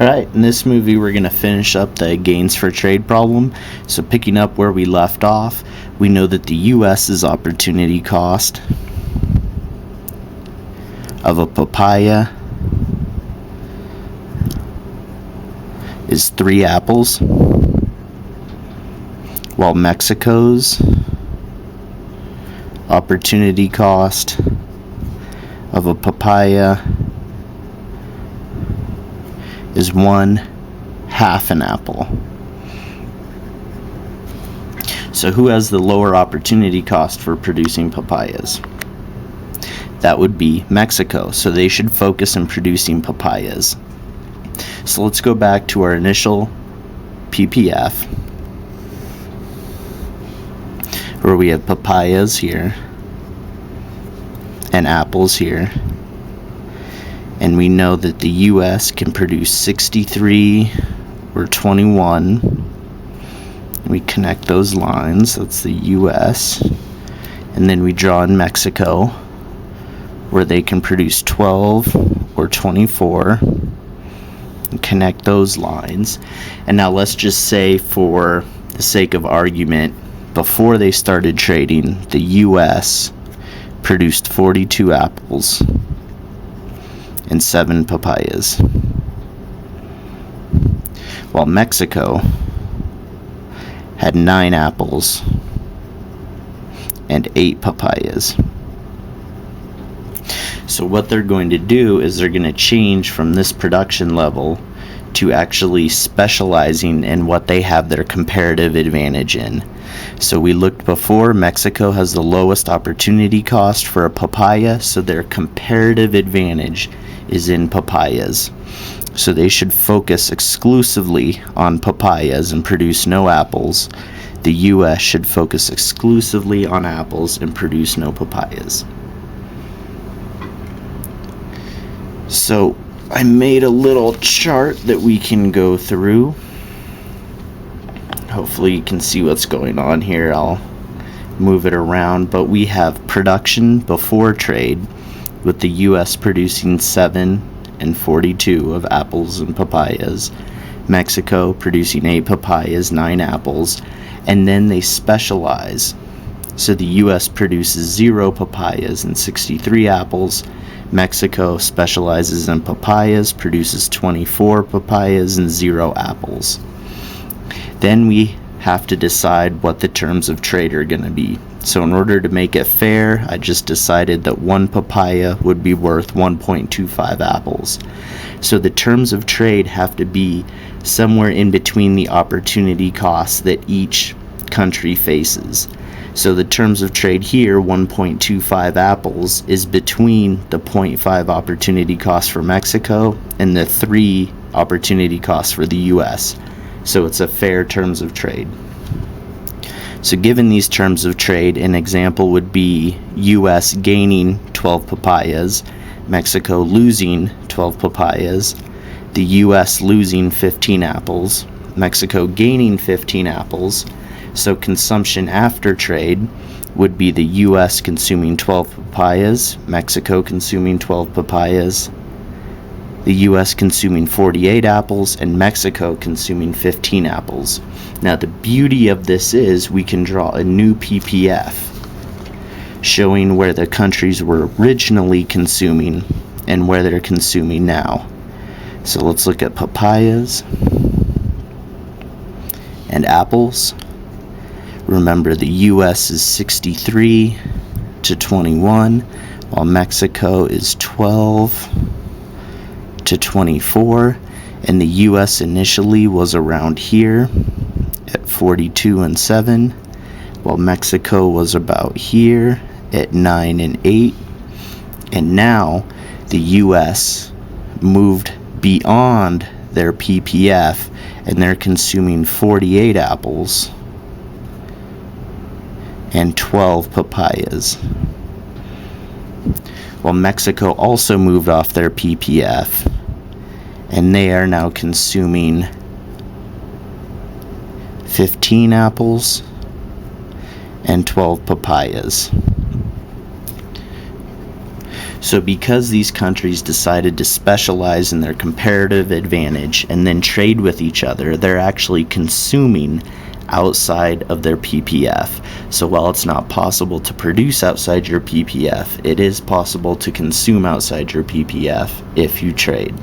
Alright, in this movie we're going to finish up the gains for trade problem. So picking up where we left off, we know that the U.S.'s opportunity cost of a papaya is 3 apples, while Mexico's opportunity cost of a papaya is 1/2 an apple. So who has the lower opportunity cost for producing papayas? That would be Mexico. So they should focus on producing papayas. So let's go back to our initial PPF, where we have papayas here and apples here. And we know that the U.S. can produce 63 or 21. We connect those lines. That's the U.S. And then we draw in Mexico, where they can produce 12 or 24. And connect those lines. And now let's just say, for the sake of argument, before they started trading, the U.S. produced 42 apples and 7 papayas, while Mexico had 9 apples and 8 papayas. So what they're going to do is they're going to change from this production level to actually specializing in what they have their comparative advantage in. So we looked before, Mexico has the lowest opportunity cost for a papaya, so their comparative advantage is in papayas. So they should focus exclusively on papayas and produce no apples. The U.S. should focus exclusively on apples and produce no papayas. So I made a little chart that we can go through. Hopefully you can see what's going on here. I'll move it around, but we have production before trade, with the U.S. producing 7 and 42 of apples and papayas, Mexico producing 8 papayas, 9 apples, and then they specialize. So the U.S. produces 0 papayas and 63 apples, Mexico specializes in papayas, produces 24 papayas and 0 apples. Then we have to decide what the terms of trade are going to be. So in order to make it fair, I just decided that 1 papaya would be worth 1.25 apples. So the terms of trade have to be somewhere in between the opportunity costs that each country faces. So the terms of trade here, 1.25 apples, is between the 0.5 opportunity cost for Mexico and the 3 opportunity costs for the U.S. So it's a fair terms of trade. So given these terms of trade, an example would be U.S. gaining 12 papayas, Mexico losing 12 papayas, the U.S. losing 15 apples, Mexico gaining 15 apples. So consumption after trade would be the U.S. consuming 12 papayas, Mexico consuming 12 papayas, the U.S. consuming 48 apples, and Mexico consuming 15 apples. Now the beauty of this is we can draw a new PPF showing where the countries were originally consuming and where they're consuming now. So let's look at papayas and apples. Remember, the U.S. is 63 to 21, while Mexico is 12 to 24, and the U.S. initially was around here at 42 and 7, while Mexico was about here at 9 and 8, and now the U.S. moved beyond their PPF and they're consuming 48 apples and 12 papayas. Well, Mexico also moved off their PPF, and they are now consuming 15 apples and 12 papayas. So because these countries decided to specialize in their comparative advantage and then trade with each other, they're actually consuming outside of their PPF. So while it's not possible to produce outside your PPF, it is possible to consume outside your PPF if you trade.